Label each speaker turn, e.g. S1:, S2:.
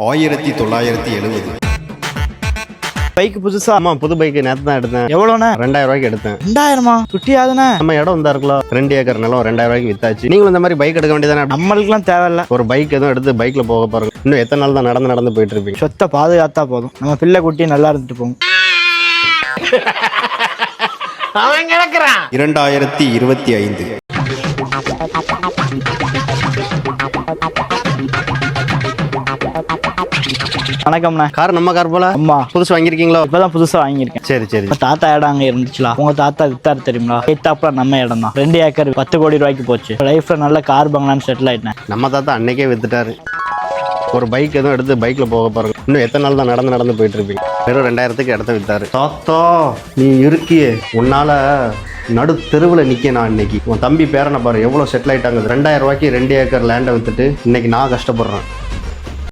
S1: 1970.
S2: Bike புதுசா?
S3: ஆமா, புது பைக் நேத்து தான் எடுத்தேன்.
S2: எவ்வளோண்ணே?
S3: 2000 ரூபாய்க்கு எடுத்தேன்.
S2: 2000மா? குட்டியாதுண்ணே.
S3: நம்ம இடம் வந்தா இருக்கலாம், 2 ஏக்கர் நிலம் 2000 ரூபாய்க்கு வித்தாச்சு. நீங்களும் இந்த மாதிரி பைக் எடுக்க வேண்டியதானே?
S2: நம்மளுக்குலாம் தேவையில்ல.
S3: ஒரு பைக் எதுவும் எடுத்து பைக்ல போக பாருங்க. இன்னும் எத்தனை நாள் தான் நடந்து போயிட்டு இருப்பீங்க?
S2: சொத்தை பாதுகாத்தா போதும். நம்ம பிள்ளை குட்டி நல்லா இருந்துட்டு போகும்.
S1: 2025.
S2: வணக்கம்ண்ணே.
S3: கார் நம்ம கார் போல?
S2: அம்மா
S3: புதுசு வாங்கியிருக்கீங்களோ?
S2: இப்பதான் புதுசா வாங்கியிருக்கேன்.
S3: சரி சரி.
S2: தாத்தா இடம் அங்க இருந்துச்சுல, உங்க தாத்தா வித்தாரு தெரியுங்களா? எத்தாப்புல நம்ம இடம் தான். 2 ஏக்கர் 10 கோடி ரூபாய்க்கு போச்சு. லைஃப்ல நல்ல கார் பங்களான்னு செட்டில் ஆயிட்டேன்.
S3: நம்ம தாத்தா அன்னைக்கே வித்துட்டாரு. ஒரு பைக் எதுவும் எடுத்து பைக்ல போக பாருங்க. இன்னும் எத்தனை நாள் தான் நடந்து போயிட்டு இருப்பீங்க? வெறும் 2000க்கு இடத்த வித்தாரு. தாத்தா நீ இருக்கியே, உன்னால நடு தெருவில் நிக்க நான் இன்னைக்கு. உன் தம்பி பேரனை பாரு எவ்வளவு செட்டில் ஆயிட்டாங்க. 2000 ரூபாய்க்கு 2 ஏக்கர் லேண்டை வித்துட்டு இன்னைக்கு நான் கஷ்டப்படுறேன்.